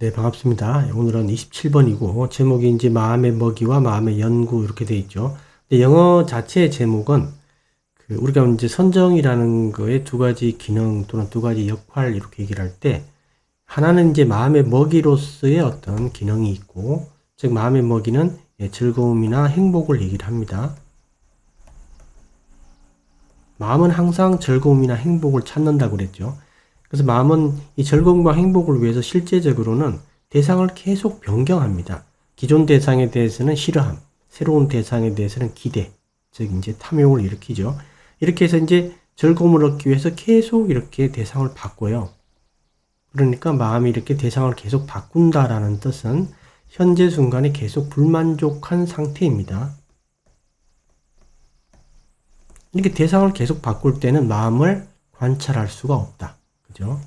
네, 반갑습니다. 오늘은 27번이고, 제목이 이제 마음의 먹이와 마음의 연구 이렇게 돼 있죠. 근데 영어 자체의 제목은 우리가 이제 선정이라는 거에 두 가지 기능 또는 두 가지 역할 이렇게 얘기를 할 때, 하나는 이제 마음의 먹이로서의 어떤 기능이 있고, 즉 마음의 먹이는 즐거움이나 행복을 얘기를 합니다. 마음은 항상 즐거움이나 행복을 찾는다고 그랬죠. 그래서 마음은 이 즐거움과 행복을 위해서 실제적으로는 대상을 계속 변경합니다. 기존 대상에 대해서는 싫어함, 새로운 대상에 대해서는 기대, 즉 이제 탐욕을 일으키죠. 이렇게 해서 이제 즐거움을 얻기 위해서 계속 이렇게 대상을 바꿔요. 그러니까 마음이 이렇게 대상을 계속 바꾼다라는 뜻은 현재 순간에 계속 불만족한 상태입니다. 이렇게 대상을 계속 바꿀 때는 마음을 관찰할 수가 없다. 그죠?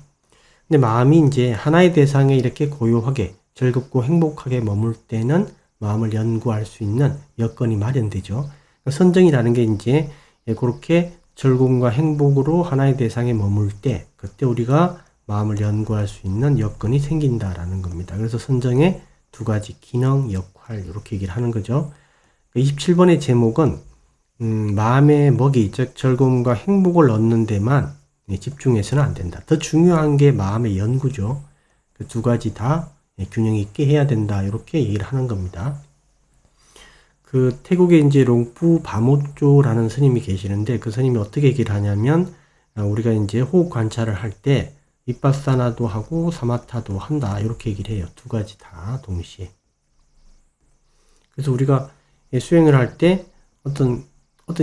근데 마음이 이제 하나의 대상에 이렇게 고요하게 즐겁고 행복하게 머물 때는 마음을 연구할 수 있는 여건이 마련되죠. 선정이라는 게 이제 그렇게 즐거움과 행복으로 하나의 대상에 머물 때 그때 우리가 마음을 연구할 수 있는 여건이 생긴다라는 겁니다. 그래서 선정의 두 가지 기능, 역할 이렇게 얘기를 하는 거죠. 27번의 제목은 마음의 먹이, 즉 즐거움과 행복을 얻는 데만 집중해서는 안 된다. 더 중요한 게 마음의 연구죠. 그 두 가지 다 균형 있게 해야 된다. 이렇게 얘기를 하는 겁니다. 그 태국에 이제 롱푸 바모쪼라는 스님이 계시는데 그 스님이 어떻게 얘기를 하냐면 우리가 이제 호흡 관찰을 할 때 비파사나도 하고 사마타도 한다. 이렇게 얘기를 해요. 두 가지 다 동시에. 그래서 우리가 수행을 할 때 어떤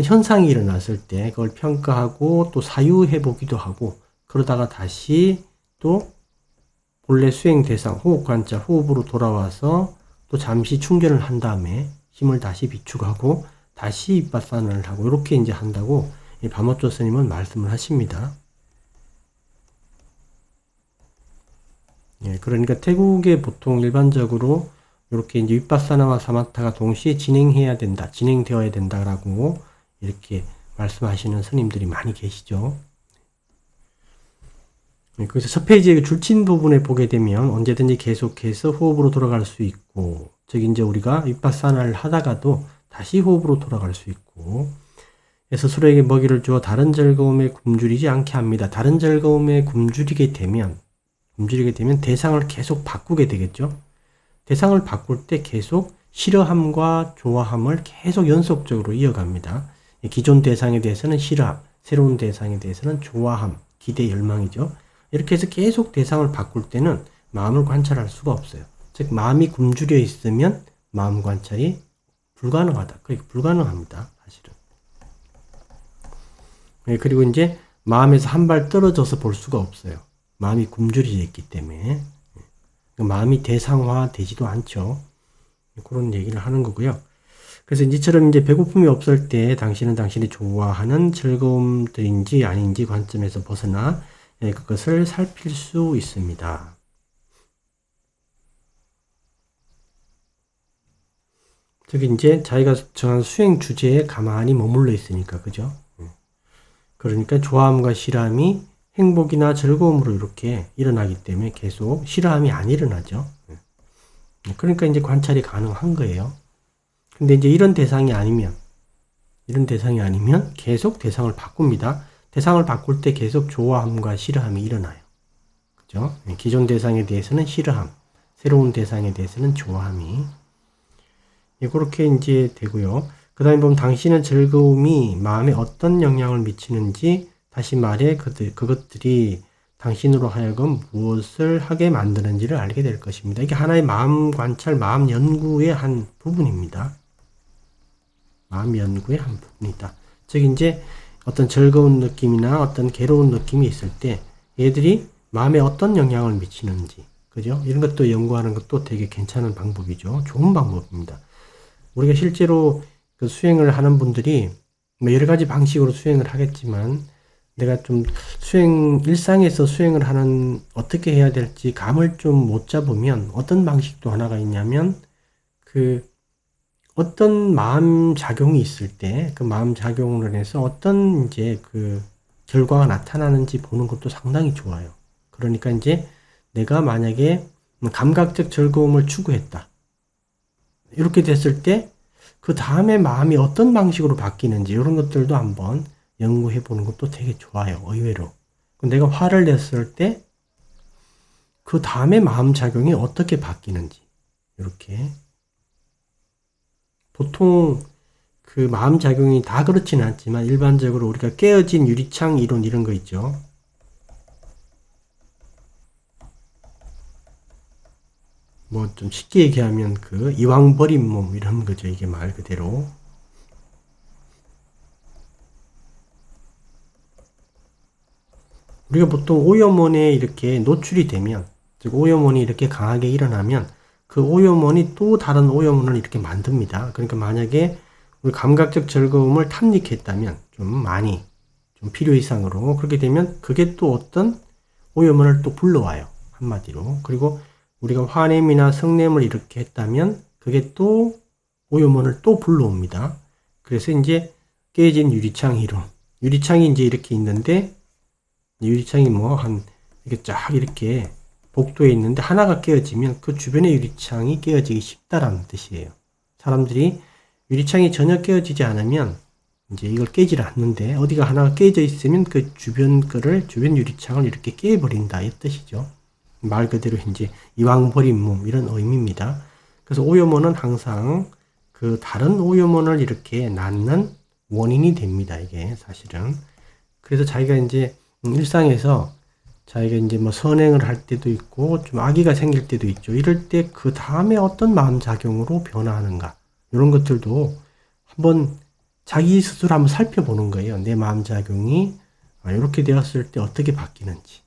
현상이 일어났을 때 그걸 평가하고 또 사유해 보기도 하고 그러다가 다시 또 본래 수행 대상 호흡 관찰 호흡으로 돌아와서 또 잠시 충전을 한 다음에 힘을 다시 비축하고 다시 윗바사나를 하고 이렇게 이제 한다고 바모쪼 스님은 말씀을 하십니다. 예, 그러니까 태국에 보통 일반적으로 이렇게 이제 윗바사나와 사마타가 동시에 진행해야 된다, 진행되어야 된다라고 이렇게 말씀하시는 스님들이 많이 계시죠. 그래서 첫 페이지의 줄친 부분에 보게 되면 언제든지 계속해서 호흡으로 돌아갈 수 있고, 즉 이제 우리가 윗바사나를 하다가도 다시 호흡으로 돌아갈 수 있고, 스스로에게 먹이를 주어 다른 즐거움에 굶주리지 않게 합니다. 다른 즐거움에 굶주리게 되면 대상을 계속 바꾸게 되겠죠. 대상을 바꿀 때 계속 싫어함과 좋아함을 계속 연속적으로 이어갑니다. 기존 대상에 대해서는 싫어함, 새로운 대상에 대해서는 좋아함, 기대, 열망이죠. 이렇게 해서 계속 대상을 바꿀 때는 마음을 관찰할 수가 없어요. 즉 마음이 굶주려 있으면 마음 관찰이 불가능하다. 그러니까 불가능합니다. 사실은. 그리고 이제 마음에서 한 발 떨어져서 볼 수가 없어요. 마음이 굶주려 있기 때문에. 마음이 대상화 되지도 않죠. 그런 얘기를 하는 거고요. 그래서 이처럼 이제 배고픔이 없을 때 당신은 당신이 좋아하는 즐거움들인지 아닌지 관점에서 벗어나 그것을 살필 수 있습니다. 즉 이제 자기가 정한 수행 주제에 가만히 머물러 있으니까 그죠? 그러니까 좋아함과 싫어함이 행복이나 즐거움으로 이렇게 일어나기 때문에 계속 싫어함이 안 일어나죠. 그러니까 이제 관찰이 가능한 거예요. 근데 이제 이런 대상이 아니면 계속 대상을 바꿉니다. 대상을 바꿀 때 계속 좋아함과 싫어함이 일어나요. 그죠? 기존 대상에 대해서는 싫어함, 새로운 대상에 대해서는 좋아함이. 그렇게 이제 되고요. 그 다음에 보면 당신의 즐거움이 마음에 어떤 영향을 미치는지, 다시 말해 그것들이 당신으로 하여금 무엇을 하게 만드는지를 알게 될 것입니다. 이게 하나의 마음 관찰, 마음 연구의 한 부분입니다. 마음 연구의 한 부분이다. 즉 이제 어떤 즐거운 느낌이나 어떤 괴로운 느낌이 있을 때 얘들이 마음에 어떤 영향을 미치는지, 그죠? 이런 것도 연구하는 것도 되게 괜찮은 방법이죠. 좋은 방법입니다. 우리가 실제로 그 수행을 하는 분들이 여러 가지 방식으로 수행을 하겠지만 내가 좀 일상에서 수행을 하는 어떻게 해야 될지 감을 좀 못 잡으면 어떤 방식도 하나가 있냐면 어떤 마음 작용이 있을 때 그 마음 작용을 해서 어떤 이제 그 결과가 나타나는지 보는 것도 상당히 좋아요. 그러니까 이제 내가 만약에 감각적 즐거움을 추구했다. 이렇게 됐을 때 그 다음에 마음이 어떤 방식으로 바뀌는지 이런 것들도 한번 연구해 보는 것도 되게 좋아요. 의외로. 내가 화를 냈을 때 그 다음에 마음 작용이 어떻게 바뀌는지 이렇게 보통 그 마음 작용이 다 그렇지는 않지만 일반적으로 우리가 깨어진 유리창 이론 이런 거 있죠. 뭐 좀 쉽게 얘기하면 그 이왕 버린 몸 이런 거죠. 이게 말 그대로. 우리가 보통 오염원에 이렇게 노출이 되면, 즉 오염원이 이렇게 강하게 일어나면 그 오염원이 또 다른 오염원을 이렇게 만듭니다. 그러니까 만약에 우리 감각적 즐거움을 탐닉했다면 좀 많이, 좀 필요 이상으로 그렇게 되면 그게 또 어떤 오염원을 또 불러와요. 한마디로. 그리고 우리가 화냄이나 성냄을 이렇게 했다면 그게 또 오염원을 또 불러옵니다. 그래서 이제 깨진 유리창 이론. 유리창이 이제 이렇게 있는데 유리창이 뭐 이렇게 쫙 이렇게 복도에 있는데 하나가 깨어지면 그 주변의 유리창이 깨어지기 쉽다라는 뜻이에요. 사람들이 유리창이 전혀 깨어지지 않으면 이제 이걸 깨질 않는데 어디가 하나가 깨져 있으면 그 주변 유리창을 이렇게 깨버린다 이 뜻이죠. 말 그대로 이제 이왕 버린 몸 이런 의미입니다. 그래서 오염원은 항상 그 다른 오염원을 이렇게 낳는 원인이 됩니다. 이게 사실은. 그래서 자기가 이제 일상에서 자기가 이제 뭐 선행을 할 때도 있고 좀 악의가 생길 때도 있죠. 이럴 때 그 다음에 어떤 마음 작용으로 변화하는가 이런 것들도 한번 자기 스스로 한번 살펴보는 거예요. 내 마음 작용이 이렇게 되었을 때 어떻게 바뀌는지,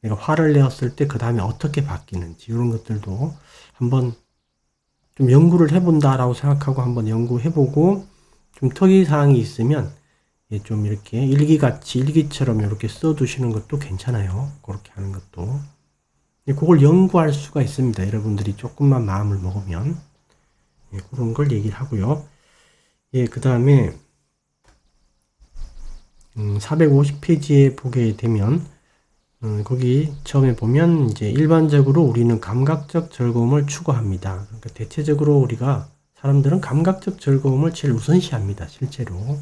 내가 화를 내었을 때 그 다음에 어떻게 바뀌는지 이런 것들도 한번 좀 연구를 해본다라고 생각하고 한번 연구해보고 좀 특이사항이 있으면 좀 이렇게 일기처럼 이렇게 써두시는 것도 괜찮아요. 그렇게 하는 것도. 그걸 연구할 수가 있습니다. 여러분들이 조금만 마음을 먹으면. 그런 걸 얘기를 하고요. 그 다음에 450페이지에 보게 되면 거기 처음에 보면 이제 일반적으로 우리는 감각적 즐거움을 추구합니다. 그러니까 대체적으로 우리가 사람들은 감각적 즐거움을 제일 우선시합니다. 실제로.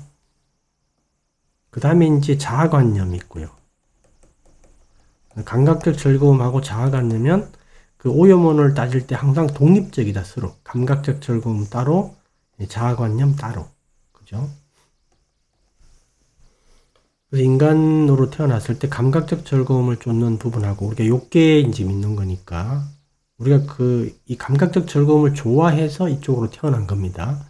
그 다음에 이제 자아관념이 있고요. 감각적 즐거움하고 자아관념은 그 오염원을 따질 때 항상 독립적이다, 서로. 감각적 즐거움 따로, 자아관념 따로. 그죠? 그래서 인간으로 태어났을 때 감각적 즐거움을 쫓는 부분하고 우리가 욕계에 이제 믿는 거니까 우리가 이 감각적 즐거움을 좋아해서 이쪽으로 태어난 겁니다.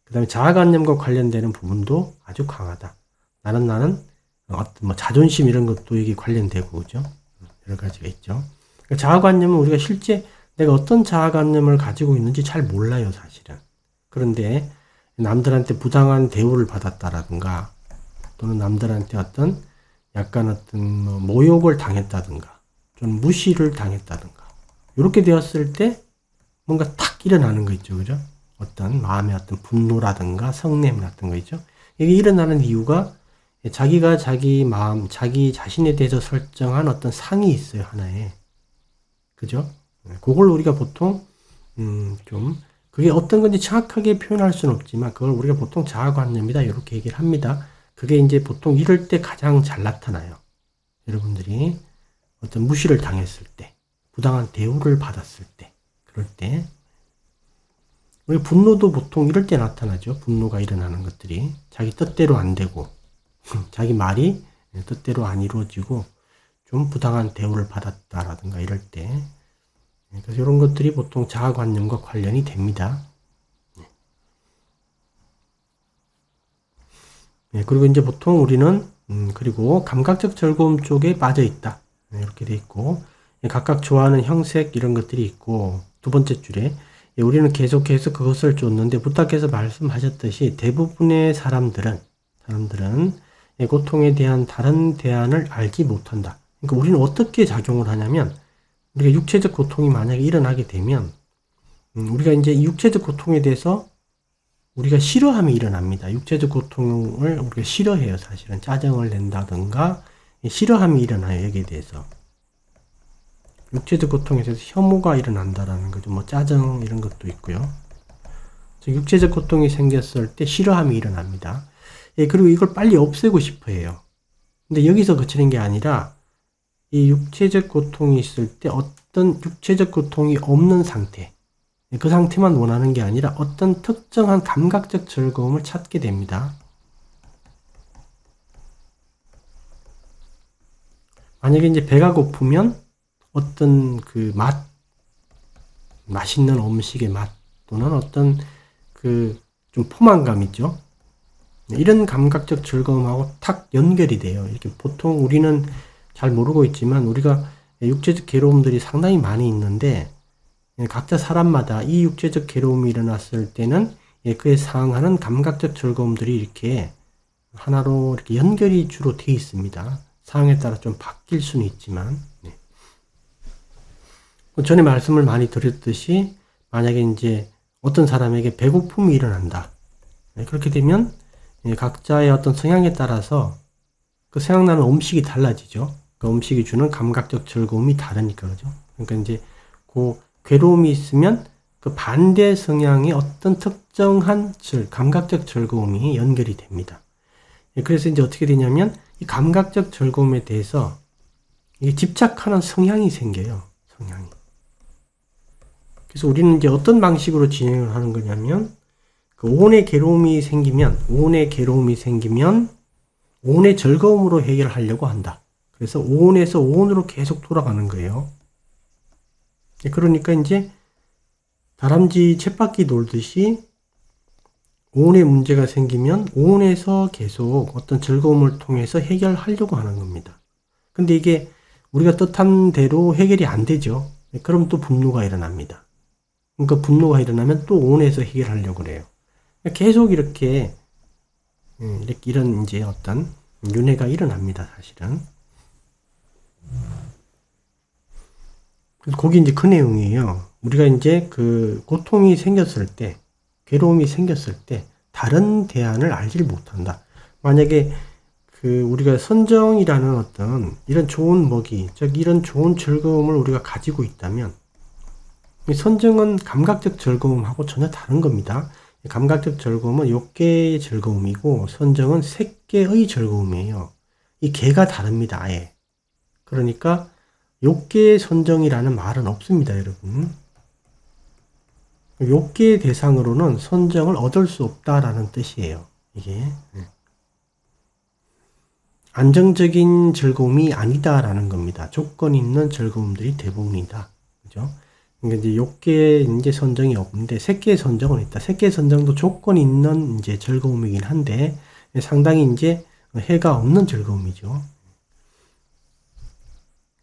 그 다음에 자아관념과 관련되는 부분도 아주 강하다. 나는 어떤 뭐 자존심 이런 것도 이게 관련되고 그죠? 여러 가지가 있죠. 그러니까 자아관념은 우리가 실제 내가 어떤 자아관념을 가지고 있는지 잘 몰라요, 사실은. 그런데 남들한테 부당한 대우를 받았다라든가 또는 남들한테 어떤 약간 어떤 뭐 모욕을 당했다든가 좀 무시를 당했다든가 이렇게 되었을 때 뭔가 탁 일어나는 거 있죠, 그죠? 어떤 마음의 어떤 분노라든가 성냄 같은 거 있죠. 이게 일어나는 이유가 자기가 자기 마음, 자기 자신에 대해서 설정한 어떤 상이 있어요, 하나에. 그죠? 그걸 우리가 보통, 좀, 그게 어떤 건지 정확하게 표현할 수는 없지만, 그걸 우리가 보통 자아관념이다, 이렇게 얘기를 합니다. 그게 이제 보통 이럴 때 가장 잘 나타나요. 여러분들이 어떤 무시를 당했을 때, 부당한 대우를 받았을 때, 그럴 때, 우리 분노도 보통 이럴 때 나타나죠. 분노가 일어나는 것들이. 자기 뜻대로 안 되고, 자기 말이 뜻대로 안 이루어지고 좀 부당한 대우를 받았다라든가 이럴 때 그래서 이런 것들이 보통 자아관념과 관련이 됩니다. 그리고 이제 보통 우리는 그리고 감각적 즐거움 쪽에 빠져 있다. 이렇게 돼 있고 각각 좋아하는 형색 이런 것들이 있고 두 번째 줄에 우리는 계속해서 그것을 쫓는데 부탁해서 말씀하셨듯이 대부분의 사람들은 고통에 대한 다른 대안을 알지 못한다. 그러니까 우리는 어떻게 작용을 하냐면 우리가 육체적 고통이 만약에 일어나게 되면 우리가 이제 육체적 고통에 대해서 우리가 싫어함이 일어납니다. 육체적 고통을 우리가 싫어해요. 사실은 짜증을 낸다든가 싫어함이 일어나요. 여기에 대해서. 육체적 고통에 대해서 혐오가 일어난다라는 거죠. 뭐 짜증 이런 것도 있고요. 육체적 고통이 생겼을 때 싫어함이 일어납니다. 예, 그리고 이걸 빨리 없애고 싶어 해요. 근데 여기서 그치는 게 아니라 이 육체적 고통이 있을 때 어떤 육체적 고통이 없는 상태, 그 상태만 원하는 게 아니라 어떤 특정한 감각적 즐거움을 찾게 됩니다. 만약에 이제 배가 고프면 어떤 그 맛있는 음식의 맛 또는 어떤 그 좀 포만감 있죠. 이런 감각적 즐거움하고 탁 연결이 돼요. 이렇게 보통 우리는 잘 모르고 있지만 우리가 육체적 괴로움들이 상당히 많이 있는데 각자 사람마다 이 육체적 괴로움이 일어났을 때는 그에 상응하는 감각적 즐거움들이 이렇게 하나로 이렇게 연결이 주로 되어 있습니다. 상황에 따라 좀 바뀔 수는 있지만 전에 말씀을 많이 드렸듯이 만약에 이제 어떤 사람에게 배고픔이 일어난다. 그렇게 되면 각자의 어떤 성향에 따라서 그 생각나는 음식이 달라지죠. 그 음식이 주는 감각적 즐거움이 다르니까 그죠. 그러니까 이제 그 괴로움이 있으면 그 반대 성향의 어떤 특정한 감각적 즐거움이 연결이 됩니다. 그래서 이제 어떻게 되냐면 이 감각적 즐거움에 대해서 이게 집착하는 성향이 생겨요. 성향이. 그래서 우리는 이제 어떤 방식으로 진행을 하는 거냐면 그 오온의 괴로움이 생기면 오온의 즐거움으로 해결하려고 한다. 그래서 오온에서 오온으로 계속 돌아가는 거예요. 그러니까 이제 다람쥐 쳇바퀴 돌듯이 오온의 문제가 생기면 오온에서 계속 어떤 즐거움을 통해서 해결하려고 하는 겁니다. 근데 이게 우리가 뜻한 대로 해결이 안 되죠. 그럼 또 분노가 일어납니다. 그러니까 분노가 일어나면 또 오온에서 해결하려고 그래요. 계속 이렇게 이런 이제 어떤 윤회가 일어납니다, 사실은. 그게 이제 그 내용이에요. 우리가 이제 그 고통이 생겼을 때, 괴로움이 생겼을 때, 다른 대안을 알지 못한다. 만약에 그 우리가 선정이라는 어떤 이런 좋은 먹이, 즉 이런 좋은 즐거움을 우리가 가지고 있다면, 이 선정은 감각적 즐거움하고 전혀 다른 겁니다. 감각적 즐거움은 욕계의 즐거움이고 선정은 색계의 즐거움이에요. 이 계가 다릅니다. 아예. 그러니까 욕계의 선정이라는 말은 없습니다. 여러분. 욕계의 대상으로는 선정을 얻을 수 없다라는 뜻이에요. 이게 안정적인 즐거움이 아니다라는 겁니다. 조건 있는 즐거움들이 대부분이다. 그죠? 그러니까 이제 욕계에 이제 선정이 없는데 색계의 선정은 있다. 색계의 선정도 조건 있는 이제 즐거움이긴 한데 상당히 이제 해가 없는 즐거움이죠.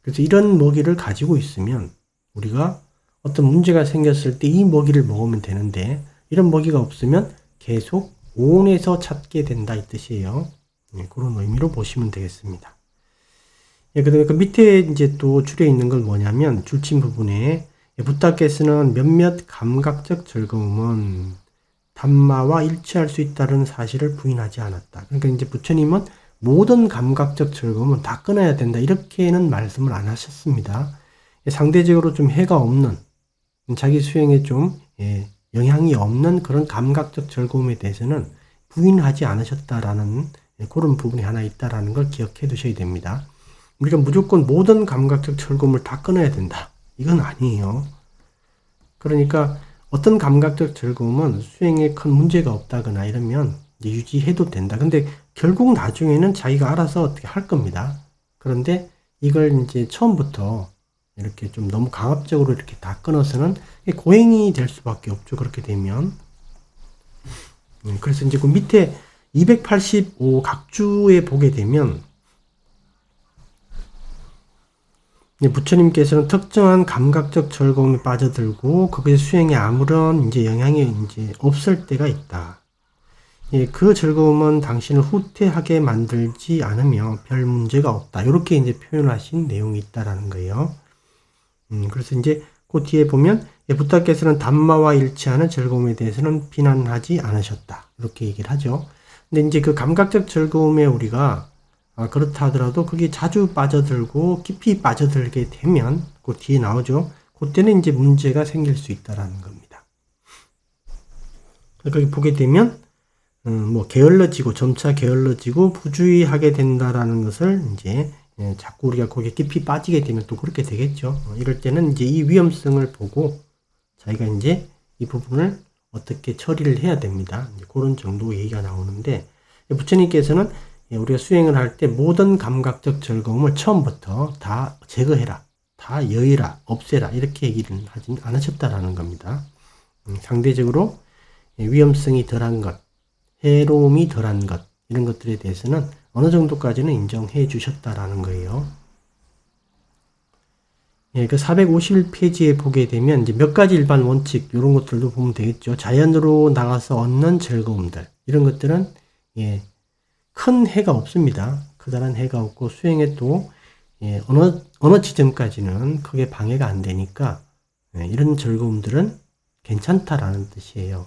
그래서 이런 먹이를 가지고 있으면 우리가 어떤 문제가 생겼을 때 이 먹이를 먹으면 되는데 이런 먹이가 없으면 계속 오온에서 찾게 된다 이 뜻이에요. 그런 의미로 보시면 되겠습니다. 그다음에 그 밑에 이제 또 줄에 있는 걸 뭐냐면 줄침 부분에 부타께서는 몇몇 감각적 즐거움은 담마와 일치할 수 있다는 사실을 부인하지 않았다. 그러니까 이제 부처님은 모든 감각적 즐거움은 다 끊어야 된다. 이렇게는 말씀을 안 하셨습니다. 상대적으로 좀 해가 없는, 자기 수행에 좀 영향이 없는 그런 감각적 즐거움에 대해서는 부인하지 않으셨다라는 그런 부분이 하나 있다라는 걸 기억해 두셔야 됩니다. 우리가 무조건 모든 감각적 즐거움을 다 끊어야 된다. 이건 아니에요. 그러니까 어떤 감각적 즐거움은 수행에 큰 문제가 없다거나 이러면 이제 유지해도 된다. 근데 결국 나중에는 자기가 알아서 어떻게 할 겁니다. 그런데 이걸 이제 처음부터 이렇게 좀 너무 강압적으로 이렇게 다 끊어서는 고행이 될 수밖에 없죠. 그렇게 되면. 그래서 이제 그 밑에 285 각주에 보게 되면 부처님께서는 특정한 감각적 즐거움에 빠져들고 그것의 수행에 아무런 이제 영향이 이제 없을 때가 있다. 그 즐거움은 당신을 후퇴하게 만들지 않으며 별 문제가 없다. 이렇게 이제 표현하신 내용이 있다라는 거예요. 그래서 이제 그 뒤에 보면 부타께서는 담마와 일치하는 즐거움에 대해서는 비난하지 않으셨다. 이렇게 얘기를 하죠. 근데 이제 그 감각적 즐거움에 우리가 그렇다 하더라도 그게 자주 빠져들고 깊이 빠져들게 되면 그 뒤에 나오죠. 그때는 이제 문제가 생길 수 있다라는 겁니다. 거기 보게 되면 뭐 게을러지고 점차 게을러지고 부주의하게 된다라는 것을 이제 자꾸 우리가 거기에 깊이 빠지게 되면 또 그렇게 되겠죠. 이럴 때는 이제 이 위험성을 보고 자기가 이제 이 부분을 어떻게 처리를 해야 됩니다. 이제 그런 정도 얘기가 나오는데 부처님께서는 우리가 수행을 할 때 모든 감각적 즐거움을 처음부터 다 제거해라, 다 여의라, 없애라 이렇게 얘기를 하진 않으셨다라는 겁니다. 상대적으로 위험성이 덜한 것, 해로움이 덜한 것 이런 것들에 대해서는 어느 정도까지는 인정해 주셨다라는 거예요. 그 451페이지에 보게 되면 이제 몇 가지 일반 원칙 이런 것들도 보면 되겠죠. 자연으로 나가서 얻는 즐거움들 이런 것들은 큰 해가 없습니다. 커다란 해가 없고 수행에 또 어느 지점까지는 크게 방해가 안 되니까 이런 즐거움들은 괜찮다라는 뜻이에요.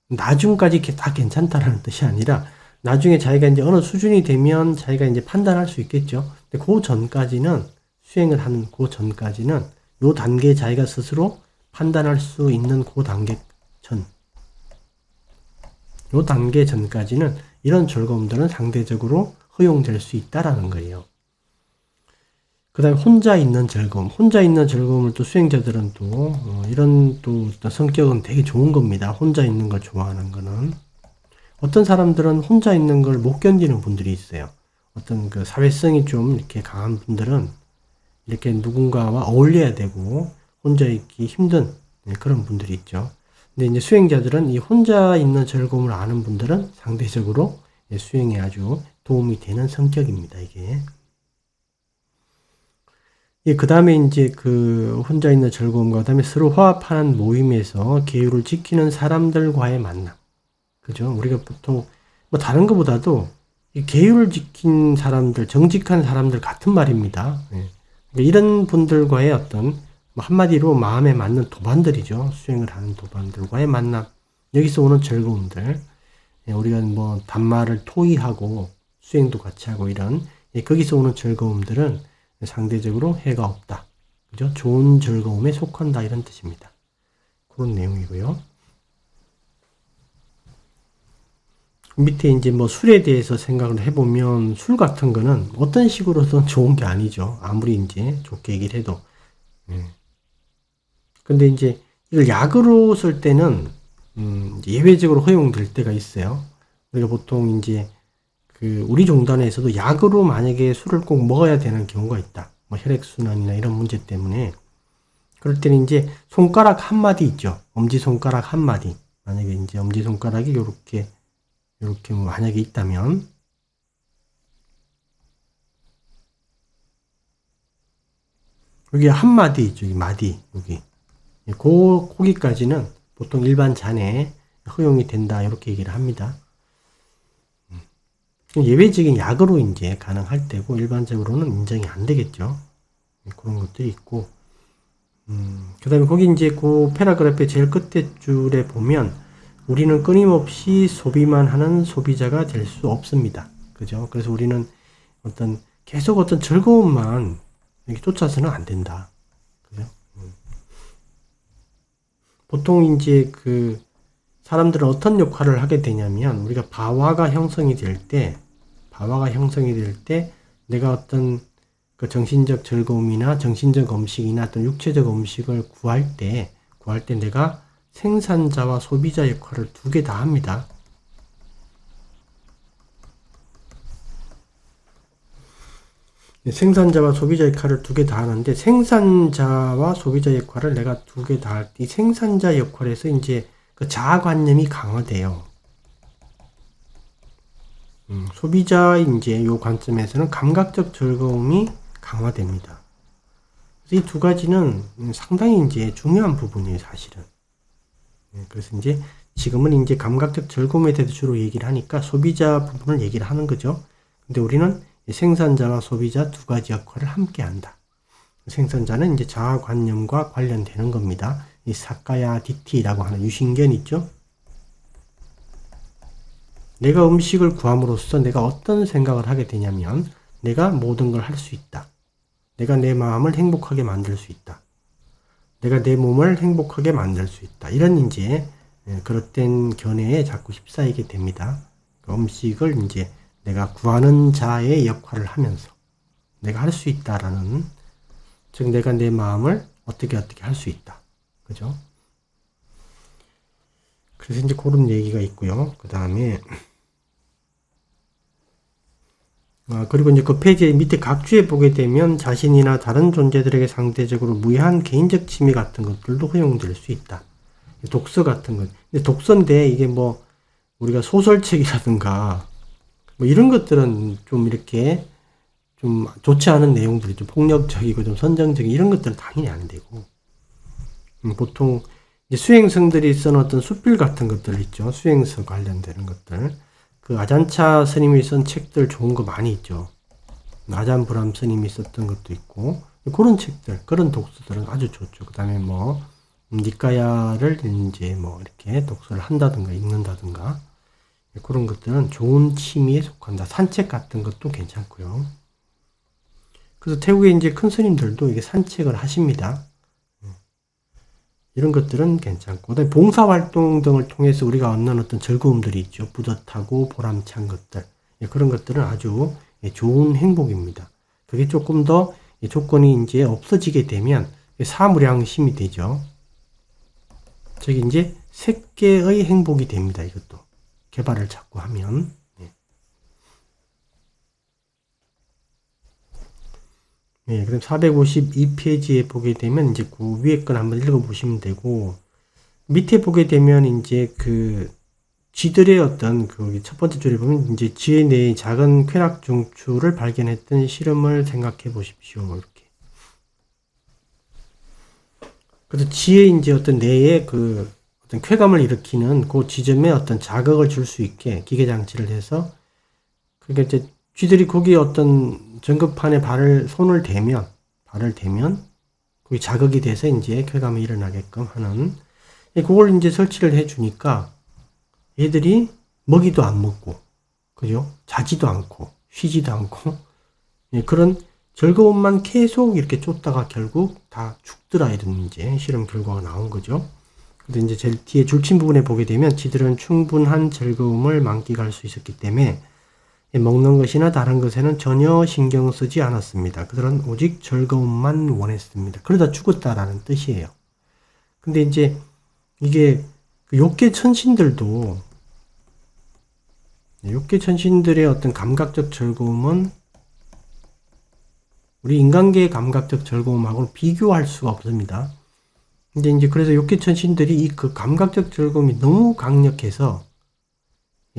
나중까지 다 괜찮다라는 뜻이 아니라 나중에 자기가 이제 어느 수준이 되면 자기가 이제 판단할 수 있겠죠. 근데 그 전까지는 수행을 하는 그 전까지는 요 단계에 자기가 스스로 판단할 수 있는 그 단계 요 단계 전까지는 이런 즐거움들은 상대적으로 허용될 수 있다라는 거예요. 그 다음에 혼자 있는 즐거움을 또 수행자들은 또 이런 또 성격은 되게 좋은 겁니다. 혼자 있는 걸 좋아하는 거는. 어떤 사람들은 혼자 있는 걸 못 견디는 분들이 있어요. 어떤 그 사회성이 좀 이렇게 강한 분들은 이렇게 누군가와 어울려야 되고 혼자 있기 힘든 그런 분들이 있죠. 근데 이제 수행자들은 이 혼자 있는 즐거움을 아는 분들은 상대적으로 수행에 아주 도움이 되는 성격입니다, 이게. 그 다음에 이제 그 혼자 있는 즐거움과 그 다음에 서로 화합하는 모임에서 계율을 지키는 사람들과의 만남. 그죠? 우리가 보통 뭐 다른 것보다도 이 계율을 지킨 사람들, 정직한 사람들 같은 말입니다. 이런 분들과의 어떤 한마디로 마음에 맞는 도반들이죠. 수행을 하는 도반들과의 만남. 여기서 오는 즐거움들. 우리가 뭐 단말을 토의하고 수행도 같이 하고 이런 거기서 오는 즐거움들은 상대적으로 해가 없다. 그죠? 좋은 즐거움에 속한다 이런 뜻입니다. 그런 내용이고요. 밑에 이제 뭐 술에 대해서 생각을 해보면 술 같은 거는 어떤 식으로든 좋은 게 아니죠. 아무리 이제 좋게 얘기를 해도. 근데 이제 이걸 약으로 쓸 때는 예외적으로 허용될 때가 있어요. 우리가 보통 이제 그 우리 종단에서도 약으로 만약에 술을 꼭 먹어야 되는 경우가 있다. 뭐 혈액순환이나 이런 문제 때문에. 그럴 때는 이제 손가락 한 마디 있죠. 엄지손가락 한 마디. 만약에 이제 엄지손가락이 요렇게 만약에 있다면 여기 한 마디 있죠. 이 마디 여기. 거기까지는 보통 일반 잔에 허용이 된다. 이렇게 얘기를 합니다. 예외적인 약으로 이제 가능할 때고 일반적으로는 인정이 안 되겠죠. 그런 것들이 있고 그 다음에 거기 이제 그 패러그래프의 제일 끝에 줄에 보면 우리는 끊임없이 소비만 하는 소비자가 될 수 없습니다. 그죠? 그래서 우리는 계속 어떤 즐거움만 이렇게 쫓아서는 안 된다. 그죠? 보통 이제 그 사람들은 어떤 역할을 하게 되냐면 우리가 바와가 형성이 될 때 내가 어떤 그 정신적 즐거움이나 정신적 음식이나 어떤 육체적 음식을 구할 때 내가 생산자와 소비자 역할을 두 개 다 합니다. 생산자와 소비자 역할을 두 개 다 하는데 생산자와 소비자 역할을 내가 두 개 다 할 때 이 생산자 역할에서 이제 그 자아관념이 강화돼요. 소비자 이제 요 관점에서는 감각적 즐거움이 강화됩니다. 그래서 이 두 가지는 상당히 이제 중요한 부분이에요, 사실은. 그래서 이제 지금은 이제 감각적 즐거움에 대해서 주로 얘기를 하니까 소비자 부분을 얘기를 하는 거죠. 근데 우리는 생산자와 소비자 두 가지 역할을 함께 한다. 생산자는 이제 자아관념과 관련되는 겁니다. 이 사카야 디티라고 하는 유신견 있죠? 내가 음식을 구함으로써 내가 어떤 생각을 하게 되냐면 내가 모든 걸 할 수 있다. 내가 내 마음을 행복하게 만들 수 있다. 내가 내 몸을 행복하게 만들 수 있다. 이런 이제 그릇된 견해에 자꾸 휩싸이게 됩니다. 그 음식을 이제 내가 구하는 자의 역할을 하면서 내가 할 수 있다라는, 즉 내가 내 마음을 어떻게 할 수 있다. 그죠? 그래서 이제 그런 얘기가 있고요. 그 다음에 그리고 이제 그 페이지 밑에 각주에 보게 되면 자신이나 다른 존재들에게 상대적으로 무해한 개인적 취미 같은 것들도 허용될 수 있다. 독서 같은 것. 근데 독서인데 이게 뭐 우리가 소설책이라든가 뭐 이런 것들은 좀 이렇게 좀 좋지 않은 내용들이 좀 폭력적이고 좀 선정적인 이런 것들은 당연히 안 되고, 보통 이제 수행성들이 쓴 어떤 수필 같은 것들 있죠. 수행성 관련되는 것들. 그 아잔차 스님이 쓴 책들 좋은 거 많이 있죠. 아잔브람 스님이 썼던 것도 있고, 그런 책들, 그런 독서들은 아주 좋죠. 그 다음에 뭐, 니까야를 이제 뭐 이렇게 독서를 한다든가 읽는다든가, 그런 것들은 좋은 취미에 속한다. 산책 같은 것도 괜찮고요. 그래서 태국의 이제 큰 스님들도 이게 산책을 하십니다. 이런 것들은 괜찮고, 그다음에 봉사활동 등을 통해서 우리가 얻는 어떤 즐거움들이 있죠. 뿌듯하고 보람찬 것들. 그런 것들은 아주 좋은 행복입니다. 그게 조금 더 조건이 이제 없어지게 되면 사무량심이 되죠. 저기 이제 색계의 행복이 됩니다. 이것도. 개발을 자꾸 하면. 네, 그럼 452페이지에 보게 되면 이제 그 위에 건 한번 읽어보시면 되고, 밑에 보게 되면 이제 그 쥐들의 어떤 그 첫 번째 줄에 보면 이제 쥐의 뇌의 작은 쾌락 중추를 발견했던 실험을 생각해 보십시오. 이렇게. 그래서 쥐의 이제 어떤 뇌에 그 어떤 쾌감을 일으키는 그 지점에 어떤 자극을 줄 수 있게 기계 장치를 해서, 그러니까 이제 쥐들이 거기에 어떤 전극판에 손을 대면, 발을 대면, 거기 자극이 돼서 이제 쾌감이 일어나게끔 하는, 그걸 이제 설치를 해주니까 얘들이 먹이도 안 먹고, 그죠? 자지도 않고, 쉬지도 않고, 그런 즐거움만 계속 이렇게 쫓다가 결국 다 죽더라, 이런 이제 실험 결과가 나온 거죠. 근데 이제 제일 뒤에 줄친 부분에 보게 되면 쥐들은 충분한 즐거움을 만끽할 수 있었기 때문에 먹는 것이나 다른 것에는 전혀 신경 쓰지 않았습니다. 그들은 오직 즐거움만 원했습니다. 그러다 죽었다라는 뜻이에요. 근데 이제 이게 욕계 천신들도, 욕계 천신들의 어떤 감각적 즐거움은 우리 인간계의 감각적 즐거움하고는 비교할 수가 없습니다. 근데 이제 그래서 욕계 천신들이 이 그 감각적 즐거움이 너무 강력해서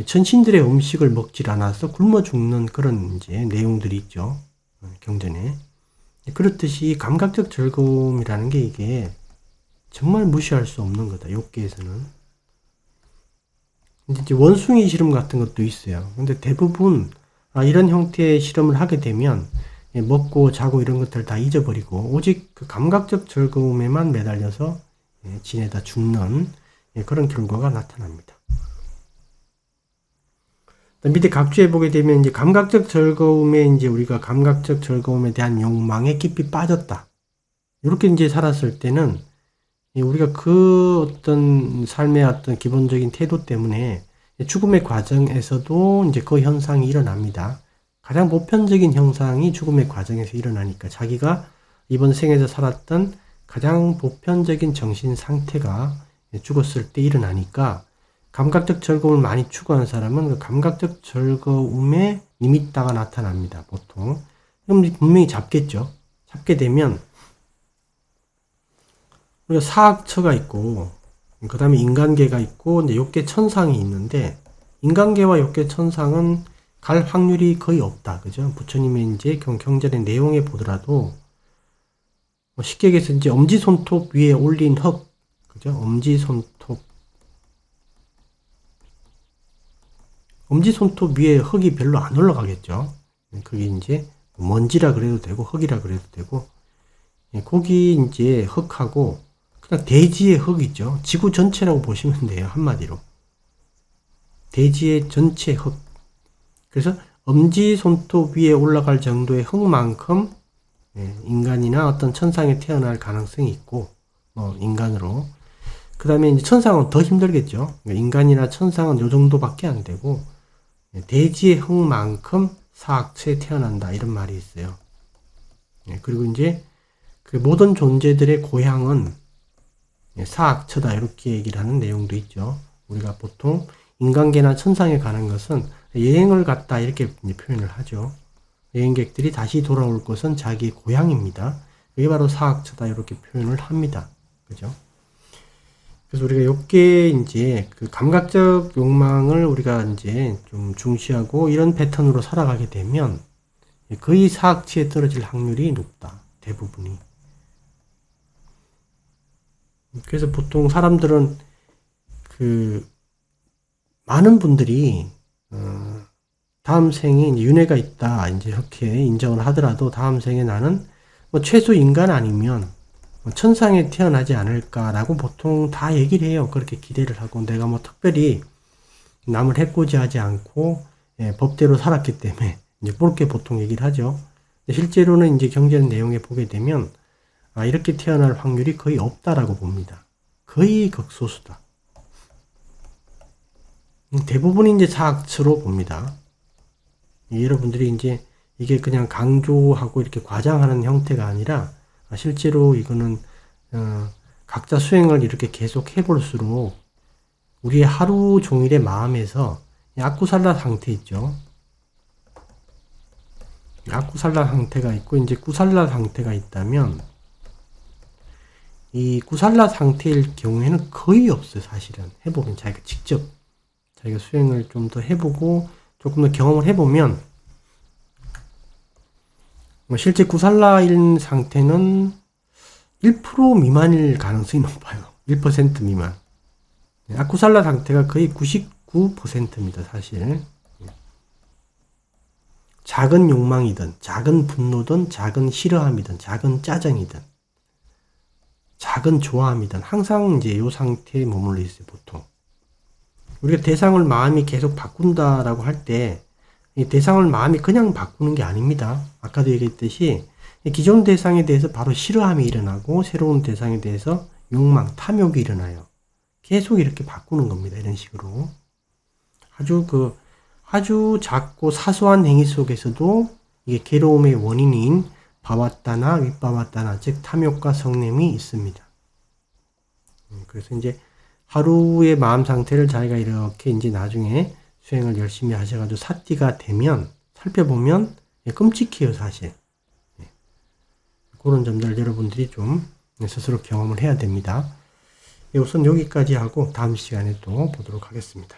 천신들의 음식을 먹질 않아서 굶어 죽는 그런 이제 내용들이 있죠. 경전에. 그렇듯이 감각적 즐거움이라는 게 이게 정말 무시할 수 없는 거다. 욕계에서는. 이제 원숭이 실험 같은 것도 있어요. 근데 대부분 이런 형태의 실험을 하게 되면 먹고 자고 이런 것들 다 잊어버리고 오직 그 감각적 즐거움에만 매달려서 지내다 죽는 그런 결과가 나타납니다. 밑에 각주에 보게 되면 이제 감각적 즐거움에 이제 우리가 감각적 즐거움에 대한 욕망에 깊이 빠졌다. 이렇게 이제 살았을 때는 우리가 그 어떤 삶의 어떤 기본적인 태도 때문에 죽음의 과정에서도 이제 그 현상이 일어납니다. 가장 보편적인 현상이 죽음의 과정에서 일어나니까 자기가 이번 생에서 살았던 가장 보편적인 정신 상태가 죽었을 때 일어나니까 감각적 즐거움을 많이 추구하는 사람은 그 감각적 즐거움에 니미따가 나타납니다. 보통. 그럼 분명히 잡겠죠. 잡게 되면 우리가 사악처가 있고 그 다음에 인간계가 있고 이제 욕계 천상이 있는데 인간계와 욕계 천상은 갈 확률이 거의 없다. 그죠? 부처님의 이제 경전의 내용에 보더라도 쉽게 얘기해서 이제 엄지손톱 위에 올린 흙, 그죠? 엄지손톱 위에 흙이 별로 안 올라가겠죠. 그게 이제 먼지라 그래도 되고 흙이라 그래도 되고, 거기 이제 흙하고 그냥 대지의 흙 있죠. 지구 전체라고 보시면 돼요. 한마디로. 대지의 전체 흙. 그래서 엄지손톱 위에 올라갈 정도의 흙만큼 인간이나 어떤 천상에 태어날 가능성이 있고, 인간으로. 그 다음에 이제 천상은 더 힘들겠죠. 인간이나 천상은 요 정도밖에 안 되고, 대지의 흙만큼 사악처에 태어난다. 이런 말이 있어요. 그리고 이제 그 모든 존재들의 고향은 사악처다. 이렇게 얘기를 하는 내용도 있죠. 우리가 보통 인간계나 천상에 가는 것은 여행을 갔다. 이렇게 표현을 하죠. 여행객들이 다시 돌아올 것은 자기 고향입니다. 이게 바로 사악처다. 이렇게 표현을 합니다. 그죠? 그래서 우리가 요게 이제 그 감각적 욕망을 우리가 이제 좀 중시하고 이런 패턴으로 살아가게 되면 거의 사악치에 떨어질 확률이 높다. 대부분이. 그래서 보통 사람들은 그 많은 분들이 다음 생에 이제 윤회가 있다. 이제 이렇게 인정을 하더라도 다음 생에 나는 최소 인간 아니면 천상에 태어나지 않을까라고 보통 다 얘기를 해요. 그렇게 기대를 하고 내가 특별히 남을 해코지하지 않고 법대로 살았기 때문에 이제 그렇게 보통 얘기를 하죠. 실제로는 이제 경전 내용에 보게 되면 이렇게 태어날 확률이 거의 없다라고 봅니다. 거의 극소수다. 대부분이 이제 사악처로 봅니다. 여러분들이 이제 이게 그냥 강조하고 이렇게 과장하는 형태가 아니라 실제로 이거는 각자 수행을 이렇게 계속 해볼수록 우리의 하루 종일의 마음에서 악구살라 상태 있죠. 악구살라 상태가 있고 이제 구살라 상태가 있다면 이 구살라 상태일 경우에는 거의 없어요. 사실은 해보면 자기가 직접 자기가 수행을 좀 더 해보고 조금 더 경험을 해보면 실제 구살라인 상태는 1% 미만일 가능성이 높아요. 1% 미만. 악구살라 상태가 거의 99%입니다. 사실. 작은 욕망이든 작은 분노든 작은 싫어함이든 작은 짜증이든 작은 좋아함이든 항상 이제 이 상태에 머물러 있어요. 보통. 우리가 대상을 마음이 계속 바꾼다라고 할 때 이 대상을 마음이 그냥 바꾸는 게 아닙니다. 아까도 얘기했듯이 기존 대상에 대해서 바로 싫어함이 일어나고 새로운 대상에 대해서 욕망, 탐욕이 일어나요. 계속 이렇게 바꾸는 겁니다. 이런 식으로. 아주 작고 사소한 행위 속에서도 이게 괴로움의 원인인 바와따나 윗바와따나 즉 탐욕과 성냄이 있습니다. 그래서 이제 하루의 마음 상태를 자기가 이렇게 이제 나중에 수행을 열심히 하셔가지고 사띠가 되면 살펴보면 끔찍해요. 사실. 그런 점들 여러분들이 좀 스스로 경험을 해야 됩니다. 우선 여기까지 하고 다음 시간에 또 보도록 하겠습니다.